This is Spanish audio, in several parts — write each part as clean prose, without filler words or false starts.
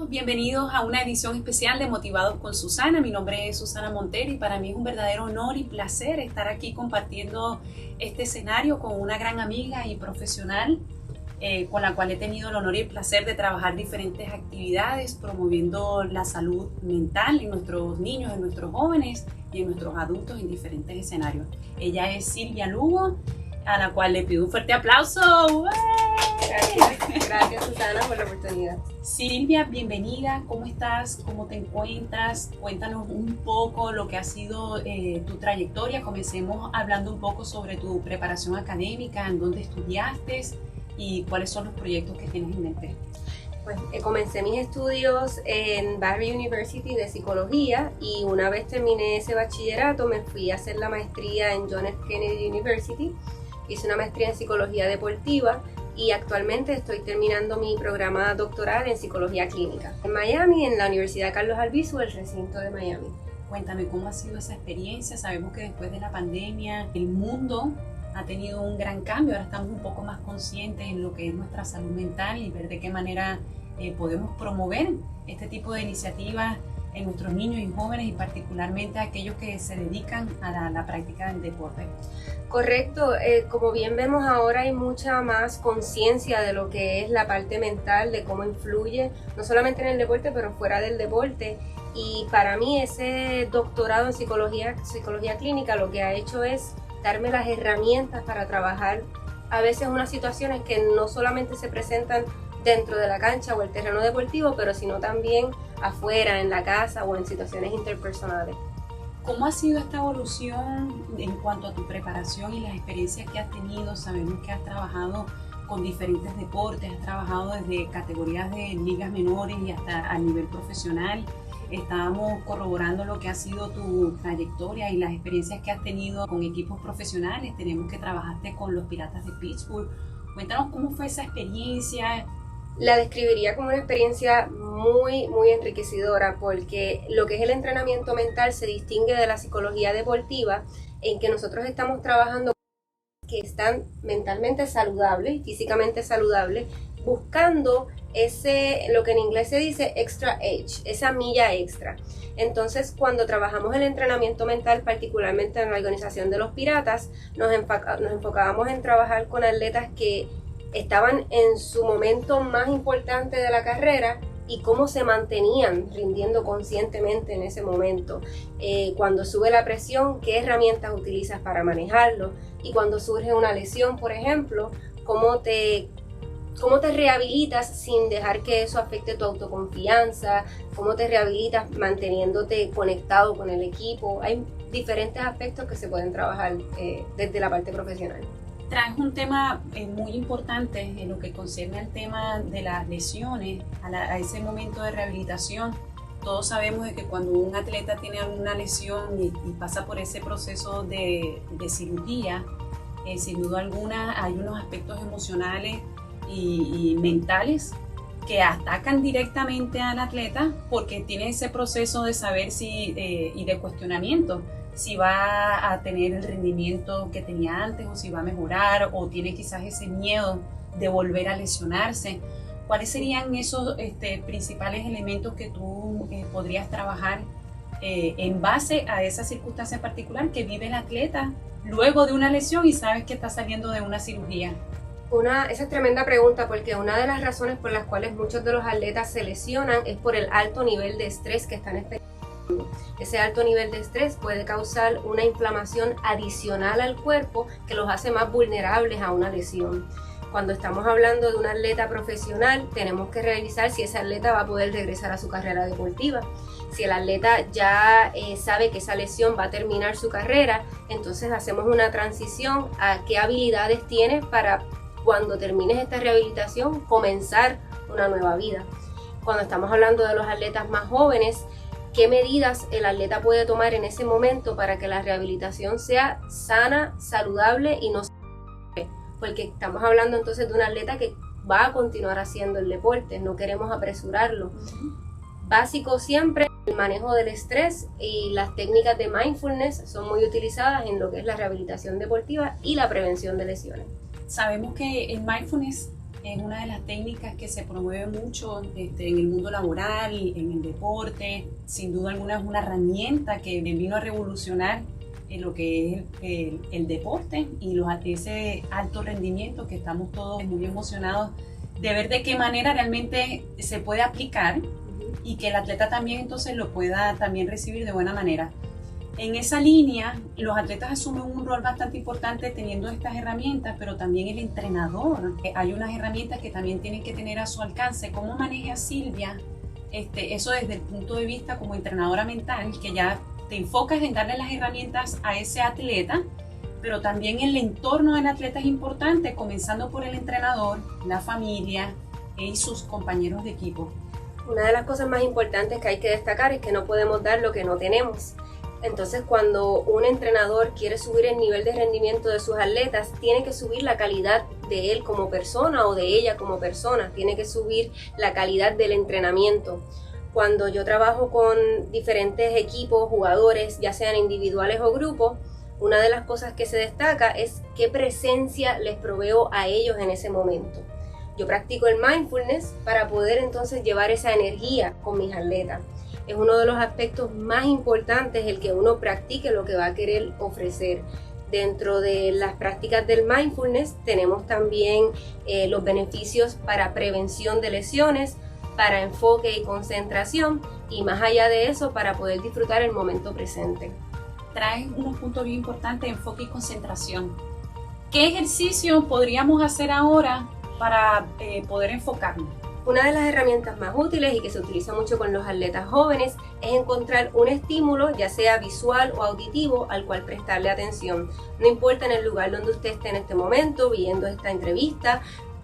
Bienvenidos a una edición especial de Motivados con Susana. Mi nombre es Susana Montero y para mí es un verdadero honor y placer estar aquí compartiendo este escenario con una gran amiga y profesional con la cual he tenido el honor y el placer de trabajar diferentes actividades promoviendo la salud mental en nuestros niños, en nuestros jóvenes y en nuestros adultos en diferentes escenarios. Ella es Silvia Lugo, a la cual le pido un fuerte aplauso. Gracias Susana por la oportunidad. Silvia, bienvenida. ¿Cómo estás? ¿Cómo te encuentras? Cuéntanos un poco lo que ha sido tu trayectoria. Comencemos hablando un poco sobre tu preparación académica, en dónde estudiaste y cuáles son los proyectos que tienes en mente. Pues comencé mis estudios en Barry University de psicología y una vez terminé ese bachillerato me fui a hacer la maestría en John F. Kennedy University. Hice una maestría en psicología deportiva y actualmente estoy terminando mi programa doctoral en psicología clínica en Miami, en la Universidad Carlos Albizu, el recinto de Miami. Cuéntame cómo ha sido esa experiencia. Sabemos que después de la pandemia el mundo ha tenido un gran cambio. Ahora estamos un poco más conscientes en lo que es nuestra salud mental y ver de qué manera podemos promover este tipo de iniciativas en nuestros niños y jóvenes y particularmente a aquellos que se dedican a la práctica del deporte. Correcto, como bien vemos ahora hay mucha más conciencia de lo que es la parte mental, de cómo influye, no solamente en el deporte, pero fuera del deporte. Y para mí ese doctorado en psicología clínica lo que ha hecho es darme las herramientas para trabajar a veces unas situaciones que no solamente se presentan dentro de la cancha o el terreno deportivo, pero sino también afuera, en la casa o en situaciones interpersonales. ¿Cómo ha sido esta evolución en cuanto a tu preparación y las experiencias que has tenido? Sabemos que has trabajado con diferentes deportes, has trabajado desde categorías de ligas menores y hasta a nivel profesional. Estábamos corroborando lo que ha sido tu trayectoria y las experiencias que has tenido con equipos profesionales. Tenemos que trabajaste con los Piratas de Pittsburgh. Cuéntanos cómo fue esa experiencia. La describiría como una experiencia muy enriquecedora porque lo que es el entrenamiento mental se distingue de la psicología deportiva en que nosotros estamos trabajando que están mentalmente saludables, físicamente saludables, buscando lo que en inglés se dice extra edge, esa milla extra. Entonces, cuando trabajamos el entrenamiento mental, particularmente en la organización de los Piratas, nos enfocábamos en trabajar con atletas que estaban en su momento más importante de la carrera y cómo se mantenían rindiendo conscientemente en ese momento. Cuando sube la presión, qué herramientas utilizas para manejarlo, y cuando surge una lesión, por ejemplo, cómo te rehabilitas sin dejar que eso afecte tu autoconfianza, cómo te rehabilitas manteniéndote conectado con el equipo. Hay diferentes aspectos que se pueden trabajar desde la parte profesional. Traes un tema muy importante en lo que concierne al tema de las lesiones, a ese momento de rehabilitación. Todos sabemos de que cuando un atleta tiene una lesión y pasa por ese proceso de cirugía, sin duda alguna hay unos aspectos emocionales y mentales que atacan directamente al atleta porque tiene ese proceso de saber y de cuestionamiento. Si va a tener el rendimiento que tenía antes o si va a mejorar o tiene quizás ese miedo de volver a lesionarse. ¿Cuáles serían esos principales elementos que tú podrías trabajar en base a esa circunstancia particular que vive el atleta luego de una lesión y sabes que está saliendo de una cirugía? Esa es tremenda pregunta porque una de las razones por las cuales muchos de los atletas se lesionan es por el alto nivel de estrés que están experimentando. Ese alto nivel de estrés puede causar una inflamación adicional al cuerpo que los hace más vulnerables a una lesión. Cuando estamos hablando de un atleta profesional, tenemos que revisar si ese atleta va a poder regresar a su carrera deportiva. Si el atleta ya sabe que esa lesión va a terminar su carrera, entonces hacemos una transición a qué habilidades tienes para cuando termines esta rehabilitación comenzar una nueva vida. Cuando estamos hablando de los atletas más jóvenes, ¿qué medidas el atleta puede tomar en ese momento para que la rehabilitación sea sana, saludable y no se... Porque estamos hablando entonces de un atleta que va a continuar haciendo el deporte, no queremos apresurarlo. Básico siempre, el manejo del estrés y las técnicas de mindfulness son muy utilizadas en lo que es la rehabilitación deportiva y la prevención de lesiones. Sabemos que el mindfulness es una de las técnicas que se promueve mucho en el mundo laboral, en el deporte. Sin duda alguna es una herramienta que vino a revolucionar lo que es el deporte y ese alto rendimiento que estamos todos muy emocionados de ver de qué manera realmente se puede aplicar y que el atleta también entonces lo pueda también recibir de buena manera. En esa línea, los atletas asumen un rol bastante importante teniendo estas herramientas, pero también el entrenador. Hay unas herramientas que también tienen que tener a su alcance. ¿Cómo maneja Silvia eso desde el punto de vista como entrenadora mental, que ya te enfocas en darle las herramientas a ese atleta, pero también el entorno del atleta es importante, comenzando por el entrenador, la familia y sus compañeros de equipo? Una de las cosas más importantes que hay que destacar es que no podemos dar lo que no tenemos. Entonces, cuando un entrenador quiere subir el nivel de rendimiento de sus atletas, tiene que subir la calidad de él como persona o de ella como persona, tiene que subir la calidad del entrenamiento. Cuando yo trabajo con diferentes equipos, jugadores, ya sean individuales o grupos, una de las cosas que se destaca es qué presencia les proveo a ellos en ese momento. Yo practico el mindfulness para poder entonces llevar esa energía con mis atletas. Es uno de los aspectos más importantes el que uno practique lo que va a querer ofrecer. Dentro de las prácticas del mindfulness tenemos también los beneficios para prevención de lesiones, para enfoque y concentración y más allá de eso para poder disfrutar el momento presente. Traes unos puntos bien importantes, enfoque y concentración. ¿Qué ejercicio podríamos hacer ahora para poder enfocarnos? Una de las herramientas más útiles y que se utiliza mucho con los atletas jóvenes es encontrar un estímulo, ya sea visual o auditivo, al cual prestarle atención. No importa en el lugar donde usted esté en este momento, viendo esta entrevista,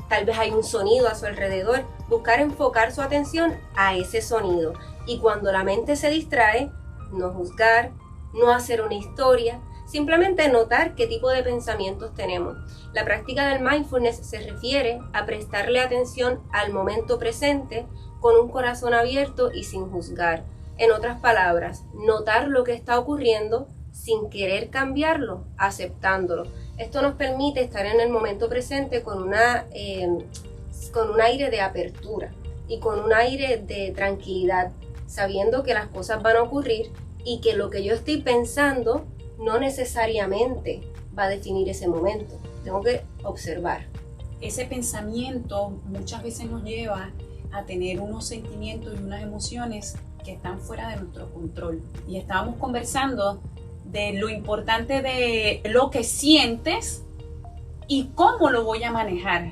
tal vez hay un sonido a su alrededor, buscar enfocar su atención a ese sonido. Y cuando la mente se distrae, no juzgar, no hacer una historia, simplemente notar qué tipo de pensamientos tenemos. La práctica del mindfulness se refiere a prestarle atención al momento presente con un corazón abierto y sin juzgar. En otras palabras, notar lo que está ocurriendo sin querer cambiarlo, aceptándolo. Esto nos permite estar en el momento presente con un aire de apertura y con un aire de tranquilidad, sabiendo que las cosas van a ocurrir y que lo que yo estoy pensando no necesariamente va a definir ese momento. Tengo que observar. Ese pensamiento muchas veces nos lleva a tener unos sentimientos y unas emociones que están fuera de nuestro control. Y estábamos conversando de lo importante de lo que sientes y cómo lo voy a manejar.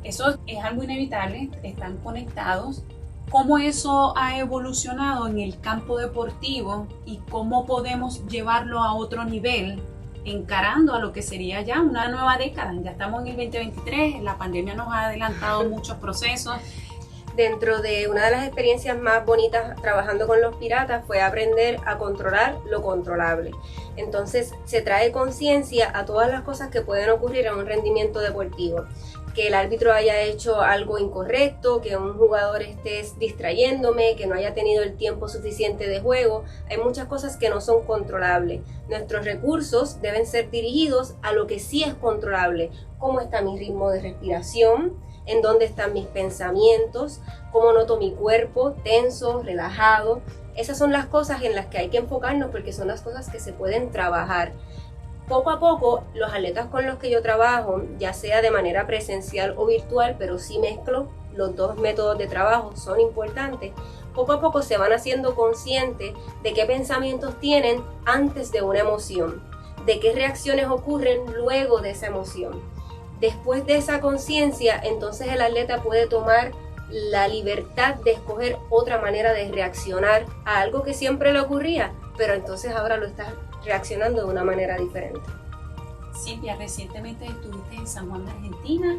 Eso es algo inevitable, están conectados. Cómo eso ha evolucionado en el campo deportivo y cómo podemos llevarlo a otro nivel, encarando a lo que sería ya una nueva década. Ya estamos en el 2023, la pandemia nos ha adelantado muchos procesos. Dentro de una de las experiencias más bonitas trabajando con los piratas fue aprender a controlar lo controlable. Entonces se trae conciencia a todas las cosas que pueden ocurrir en un rendimiento deportivo. Que el árbitro haya hecho algo incorrecto, que un jugador esté distrayéndome, que no haya tenido el tiempo suficiente de juego. Hay muchas cosas que no son controlables. Nuestros recursos deben ser dirigidos a lo que sí es controlable. ¿Cómo está mi ritmo de respiración? ¿En dónde están mis pensamientos? ¿Cómo noto mi cuerpo tenso, relajado? Esas son las cosas en las que hay que enfocarnos porque son las cosas que se pueden trabajar. Poco a poco, los atletas con los que yo trabajo, ya sea de manera presencial o virtual, pero sí mezclo, los dos métodos de trabajo son importantes, poco a poco se van haciendo conscientes de qué pensamientos tienen antes de una emoción, de qué reacciones ocurren luego de esa emoción. Después de esa conciencia, entonces el atleta puede tomar la libertad de escoger otra manera de reaccionar a algo que siempre le ocurría, pero entonces ahora lo está reaccionando de una manera diferente. Silvia, recientemente estuviste en San Juan de Argentina,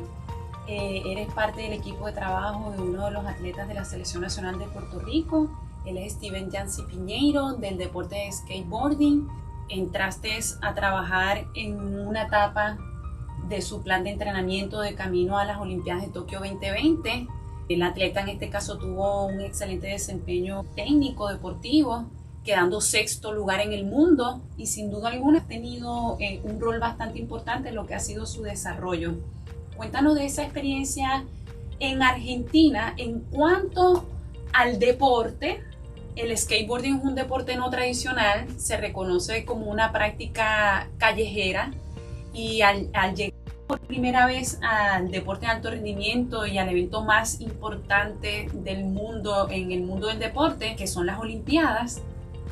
eres parte del equipo de trabajo de uno de los atletas de la Selección Nacional de Puerto Rico, él es Steven Yancy Piñeiro del deporte de skateboarding. Entraste a trabajar en una etapa de su plan de entrenamiento de camino a las Olimpiadas de Tokio 2020. El atleta en este caso tuvo un excelente desempeño técnico, deportivo, quedando sexto lugar en el mundo y sin duda alguna ha tenido un rol bastante importante en lo que ha sido su desarrollo. Cuéntanos de esa experiencia en Argentina en cuanto al deporte. El skateboarding es un deporte no tradicional, se reconoce como una práctica callejera y al llegar por primera vez al deporte de alto rendimiento y al evento más importante del mundo, en el mundo del deporte, que son las Olimpiadas,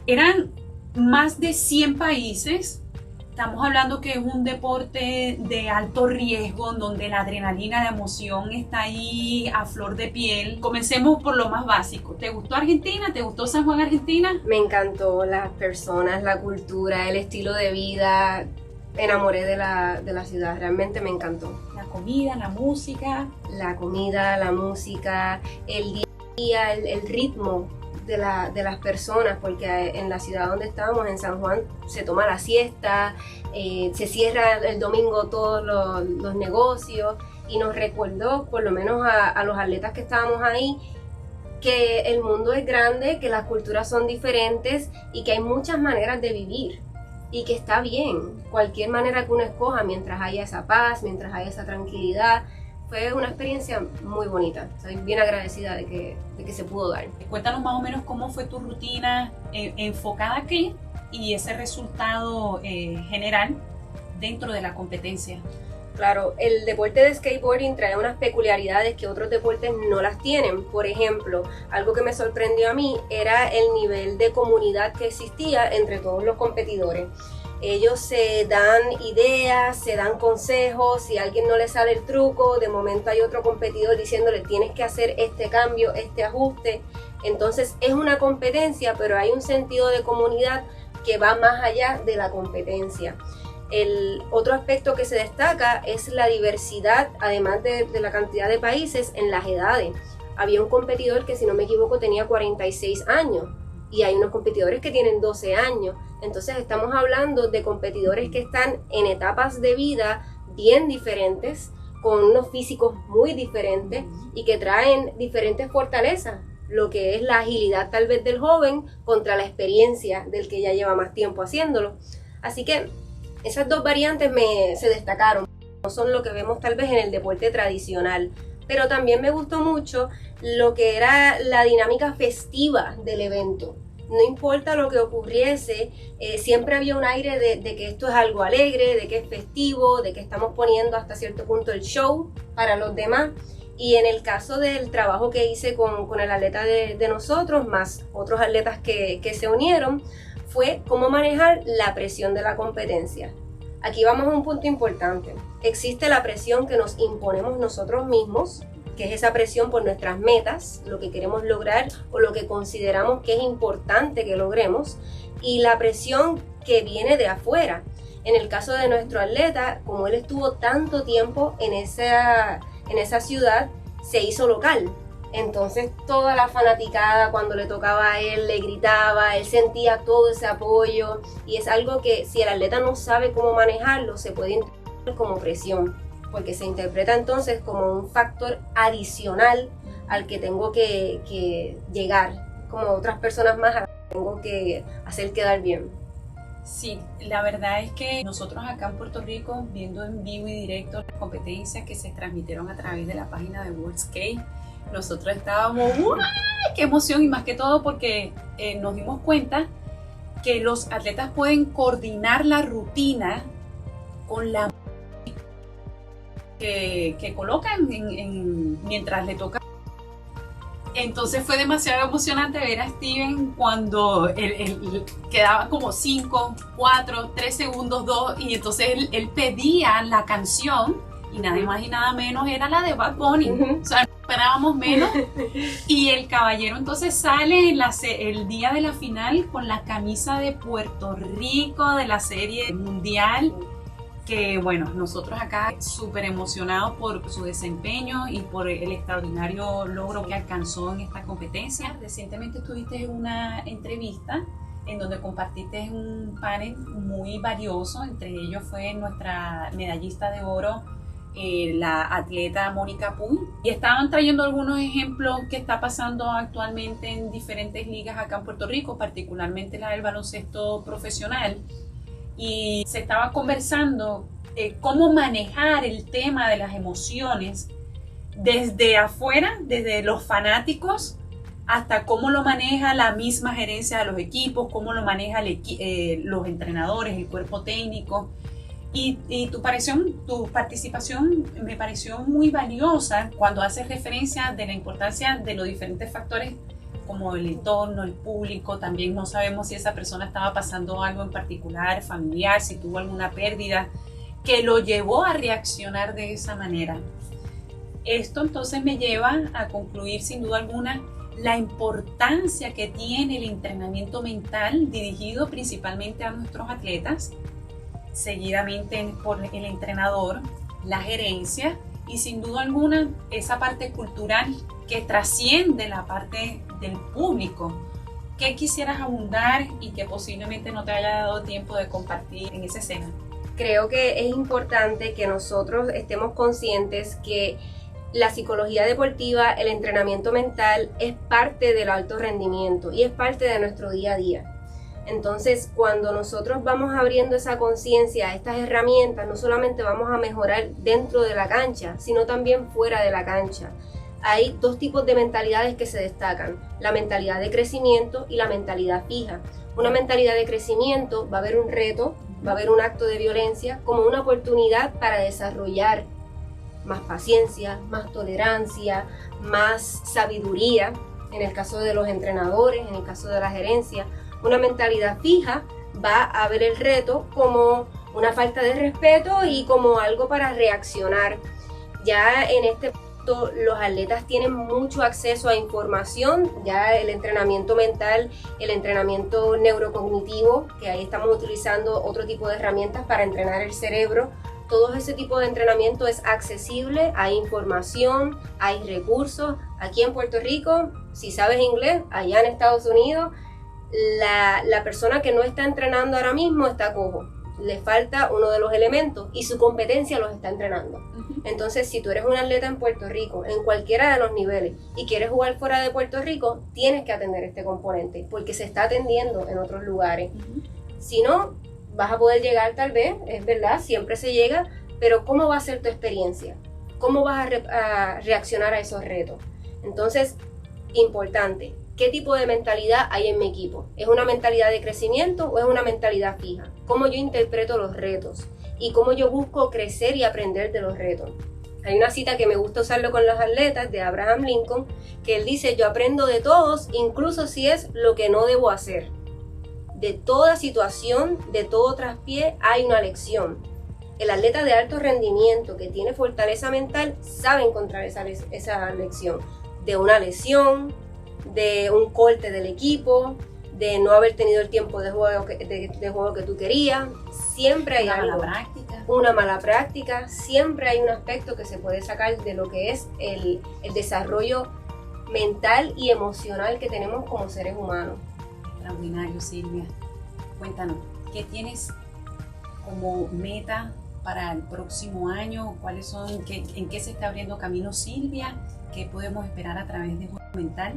eran más de 100 países. Estamos hablando que es un deporte de alto riesgo, donde la adrenalina, la emoción está ahí a flor de piel. Comencemos por lo más básico. ¿Te gustó Argentina? ¿Te gustó San Juan, Argentina? Me encantó las personas, la cultura, el estilo de vida. Me enamoré de la ciudad, realmente me encantó. La comida, la música. La comida, la música, el día a día, el ritmo de las personas, porque en la ciudad donde estábamos, en San Juan, se toma la siesta, se cierra el domingo todos los negocios, y nos recordó, por lo menos a los atletas que estábamos ahí, que el mundo es grande, que las culturas son diferentes y que hay muchas maneras de vivir. Y que está bien, cualquier manera que uno escoja, mientras haya esa paz, mientras haya esa tranquilidad. Fue una experiencia muy bonita. Estoy bien agradecida de que se pudo dar. Cuéntanos más o menos cómo fue tu rutina enfocada aquí y ese resultado general dentro de la competencia. Claro, el deporte de skateboarding trae unas peculiaridades que otros deportes no las tienen. Por ejemplo, algo que me sorprendió a mí era el nivel de comunidad que existía entre todos los competidores. Ellos se dan ideas, se dan consejos, si a alguien no le sale el truco, de momento hay otro competidor diciéndole tienes que hacer este cambio, este ajuste. Entonces es una competencia, pero hay un sentido de comunidad que va más allá de la competencia. El otro aspecto que se destaca es la diversidad, además de la cantidad de países, en las edades. Había un competidor que, si no me equivoco, tenía 46 años y hay unos competidores que tienen 12 años. Entonces estamos hablando de competidores que están en etapas de vida bien diferentes, con unos físicos muy diferentes y que traen diferentes fortalezas, lo que es la agilidad tal vez del joven contra la experiencia del que ya lleva más tiempo haciéndolo. Así que esas dos variantes se destacaron, no son lo que vemos tal vez en el deporte tradicional, pero también me gustó mucho lo que era la dinámica festiva del evento. No importa lo que ocurriese, siempre había un aire de que esto es algo alegre, de que es festivo, de que estamos poniendo hasta cierto punto el show para los demás. Y en el caso del trabajo que hice con el atleta de nosotros, más otros atletas que se unieron, fue cómo manejar la presión de la competencia. Aquí vamos a un punto importante. Existe la presión que nos imponemos nosotros mismos, que es esa presión por nuestras metas, lo que queremos lograr o lo que consideramos que es importante que logremos, y la presión que viene de afuera. En el caso de nuestro atleta, como él estuvo tanto tiempo en esa ciudad, se hizo local. Entonces toda la fanaticada, cuando le tocaba a él, le gritaba, él sentía todo ese apoyo, y es algo que, si el atleta no sabe cómo manejarlo, se puede interpretar como presión, porque se interpreta entonces como un factor adicional al que tengo que llegar, como otras personas más, a las que tengo que hacer quedar bien. Sí, la verdad es que nosotros acá en Puerto Rico, viendo en vivo y directo las competencias que se transmitieron a través de la página de World Skate, nosotros estábamos, ¡uy! ¡Qué emoción! Y más que todo porque nos dimos cuenta que los atletas pueden coordinar la rutina con la que colocan mientras le toca. Entonces fue demasiado emocionante ver a Steven cuando él quedaba como 5, 4, 3 segundos, 2, y entonces él pedía la canción, y nada más y nada menos era la de Bad Bunny. O sea, no esperábamos menos. Y el caballero entonces sale el día de la final con la camisa de Puerto Rico de la serie mundial, que bueno, nosotros acá súper emocionados por su desempeño y por el extraordinario logro que alcanzó en esta competencia. Recientemente estuviste en una entrevista en donde compartiste un panel muy valioso. Entre ellos fue nuestra medallista de oro, la atleta Mónica Puy, y estaban trayendo algunos ejemplos que está pasando actualmente en diferentes ligas acá en Puerto Rico, particularmente la del baloncesto profesional, y se estaba conversando cómo manejar el tema de las emociones desde afuera, desde los fanáticos, hasta cómo lo maneja la misma gerencia de los equipos, cómo lo maneja los entrenadores, el cuerpo técnico. Y tu participación me pareció muy valiosa cuando haces referencia de la importancia de los diferentes factores como el entorno, el público. También no sabemos si esa persona estaba pasando algo en particular, familiar, si tuvo alguna pérdida que lo llevó a reaccionar de esa manera. Esto entonces me lleva a concluir sin duda alguna la importancia que tiene el entrenamiento mental dirigido principalmente a nuestros atletas, seguidamente por el entrenador, la gerencia y sin duda alguna esa parte cultural que trasciende la parte del público. ¿Qué quisieras abundar y que posiblemente no te haya dado tiempo de compartir en esa escena? Creo que es importante que nosotros estemos conscientes que la psicología deportiva, el entrenamiento mental es parte del alto rendimiento y es parte de nuestro día a día. Entonces, cuando nosotros vamos abriendo esa conciencia a estas herramientas, no solamente vamos a mejorar dentro de la cancha, sino también fuera de la cancha. Hay dos tipos de mentalidades que se destacan, la mentalidad de crecimiento y la mentalidad fija. Una mentalidad de crecimiento va a haber un reto, va a haber un acto de violencia como una oportunidad para desarrollar más paciencia, más tolerancia, más sabiduría, en el caso de los entrenadores, en el caso de la gerencia. Una mentalidad fija va a ver el reto como una falta de respeto y como algo para reaccionar. Ya en este punto los atletas tienen mucho acceso a información, ya el entrenamiento mental, el entrenamiento neurocognitivo, que ahí estamos utilizando otro tipo de herramientas para entrenar el cerebro. Todo ese tipo de entrenamiento es accesible, hay información, hay recursos. Aquí en Puerto Rico, si sabes inglés, allá en Estados Unidos, la persona que no está entrenando ahora mismo está cojo. Le falta uno de los elementos y su competencia los está entrenando. Entonces, si tú eres un atleta en Puerto Rico, en cualquiera de los niveles, y quieres jugar fuera de Puerto Rico, tienes que atender este componente, porque se está atendiendo en otros lugares. Si no, vas a poder llegar tal vez, es verdad, siempre se llega, pero ¿cómo va a ser tu experiencia? ¿Cómo vas a reaccionar a esos retos? Entonces, importante, ¿qué tipo de mentalidad hay en mi equipo? ¿Es una mentalidad de crecimiento o es una mentalidad fija? ¿Cómo yo interpreto los retos? ¿Y cómo yo busco crecer y aprender de los retos? Hay una cita que me gusta usarlo con los atletas de Abraham Lincoln, que él dice, yo aprendo de todos, incluso si es lo que no debo hacer. De toda situación, de todo traspié, hay una lección. El atleta de alto rendimiento que tiene fortaleza mental sabe encontrar esa lección. De una lesión, de un corte del equipo, de no haber tenido el tiempo de juego que tú querías. Siempre hay una mala práctica, siempre hay un aspecto que se puede sacar de lo que es el desarrollo mental y emocional que tenemos como seres humanos. Extraordinario, Silvia. Cuéntanos, ¿qué tienes como meta para el próximo año? ¿Cuáles son, en qué se está abriendo camino Silvia? ¿Qué podemos esperar a través de Juego Mental?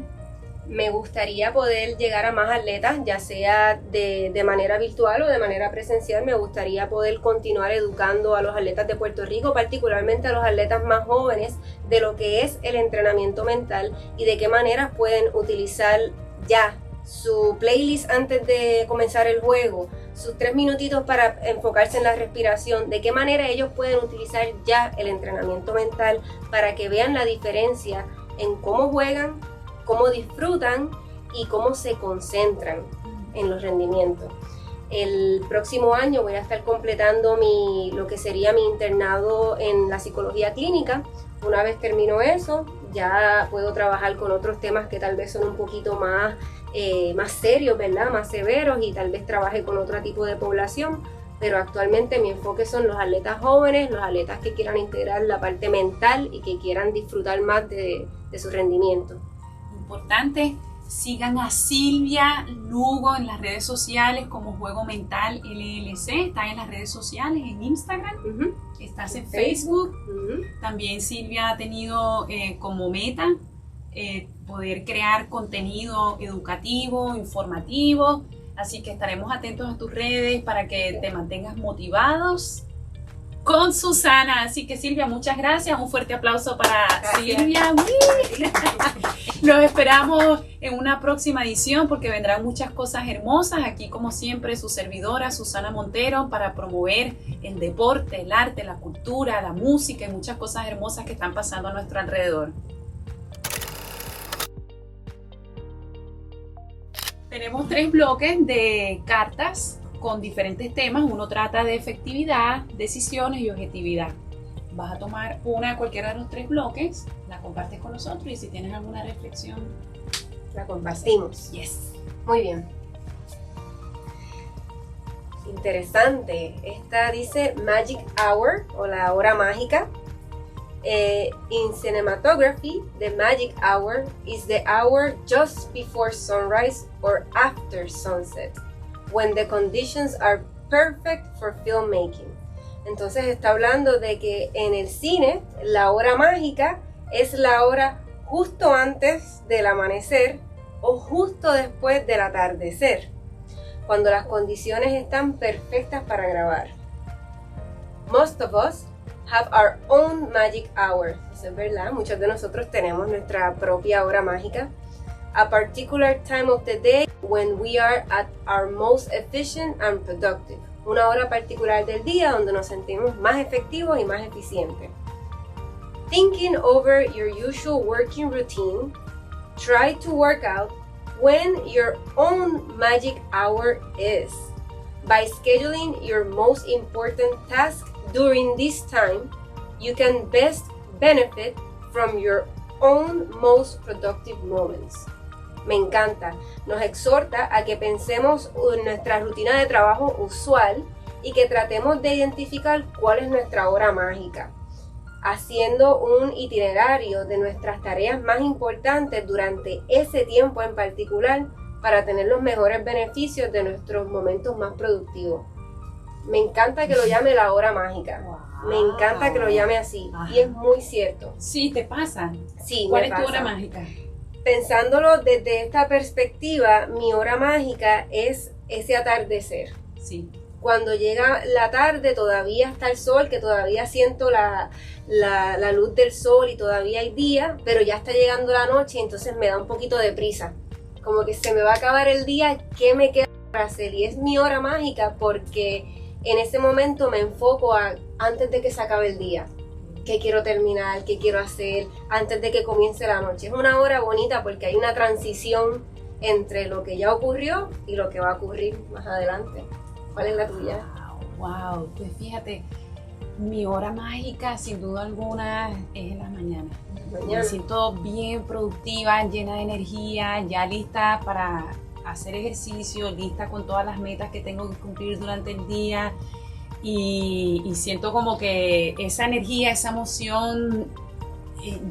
Me gustaría poder llegar a más atletas, ya sea de manera virtual o de manera presencial. Me gustaría poder continuar educando a los atletas de Puerto Rico, particularmente a los atletas más jóvenes, de lo que es el entrenamiento mental y de qué maneras pueden utilizar ya su playlist antes de comenzar el juego, sus 3 minutitos para enfocarse en la respiración, de qué manera ellos pueden utilizar ya el entrenamiento mental para que vean la diferencia en cómo juegan, cómo disfrutan y cómo se concentran en los rendimientos. El próximo año voy a estar completando lo que sería mi internado en la psicología clínica. Una vez termino eso, ya puedo trabajar con otros temas que tal vez son un poquito más serios, ¿verdad? Más severos, y tal vez trabaje con otro tipo de población. Pero actualmente mi enfoque son los atletas jóvenes, los atletas que quieran integrar la parte mental y que quieran disfrutar más de su rendimiento. Importante, sigan a Silvia Lugo en las redes sociales como Juego Mental LLC. Están en las redes sociales, en Instagram, estás en Facebook. También Silvia ha tenido como meta poder crear contenido educativo, informativo, así que estaremos atentos a tus redes para que te mantengas motivados con Susana. Así que Silvia, muchas gracias. Un fuerte aplauso para Silvia. Los esperamos en una próxima edición porque vendrán muchas cosas hermosas. Aquí, como siempre, su servidora Susana Montero para promover el deporte, el arte, la cultura, la música y muchas cosas hermosas que están pasando a nuestro alrededor. Tenemos 3 bloques de cartas con diferentes temas. Uno trata de efectividad, decisiones y objetividad. Vas a tomar una de cualquiera de los 3 bloques, la compartes con nosotros y si tienes alguna reflexión, la compartimos. Yes. Muy bien. Interesante. Esta dice Magic Hour o la hora mágica. In cinematography, the magic hour is the hour just before sunrise or after sunset, when the conditions are perfect for filmmaking. Entonces está hablando de que en el cine la hora mágica es la hora justo antes del amanecer o justo después del atardecer, cuando las condiciones están perfectas para grabar. Most of us have our own magic hour. Eso es verdad, muchos de nosotros tenemos nuestra propia hora mágica. A particular time of the day when we are at our most efficient and productive. Una hora particular del día donde nos sentimos más efectivos y más eficientes. Thinking over your usual working routine, try to work out when your own magic hour is. By scheduling your most important task during this time, you can best benefit from your own most productive moments. Me encanta. Nos exhorta a que pensemos en nuestra rutina de trabajo usual y que tratemos de identificar cuál es nuestra hora mágica, haciendo un itinerario de nuestras tareas más importantes durante ese tiempo en particular para tener los mejores beneficios de nuestros momentos más productivos. Me encanta que lo llame la hora mágica. Wow. Me encanta que lo llame así. Ajá. Y es muy cierto. Sí, ¿te pasa? Sí, ¿Cuál es tu hora mágica? Pensándolo desde esta perspectiva, mi hora mágica es ese atardecer. Sí. Cuando llega la tarde, todavía está el sol, que todavía siento la luz del sol y todavía hay día, pero ya está llegando la noche y entonces me da un poquito de prisa. Como que se me va a acabar el día, ¿qué me queda para hacer? Y es mi hora mágica porque en ese momento me enfoco antes de que se acabe el día. ¿Qué quiero terminar? ¿Qué quiero hacer? Antes de que comience la noche. Es una hora bonita porque hay una transición entre lo que ya ocurrió y lo que va a ocurrir más adelante. ¿Cuál es la tuya? Wow. Pues fíjate, mi hora mágica sin duda alguna es en la mañana. Me siento bien productiva, llena de energía, ya lista para hacer ejercicio, lista con todas las metas que tengo que cumplir durante el día y siento como que esa energía, esa emoción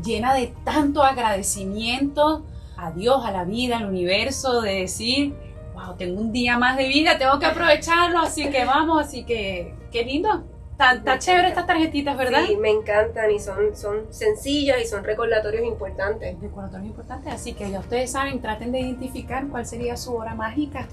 llena de tanto agradecimiento a Dios, a la vida, al universo, de decir, wow, tengo un día más de vida, tengo que aprovecharlo, así que vamos, así que qué lindo. Está chévere estas tarjetitas, ¿verdad? Sí, me encantan y son sencillas y son recordatorios importantes. Recordatorios importantes, así que ya ustedes saben, traten de identificar cuál sería su hora mágica.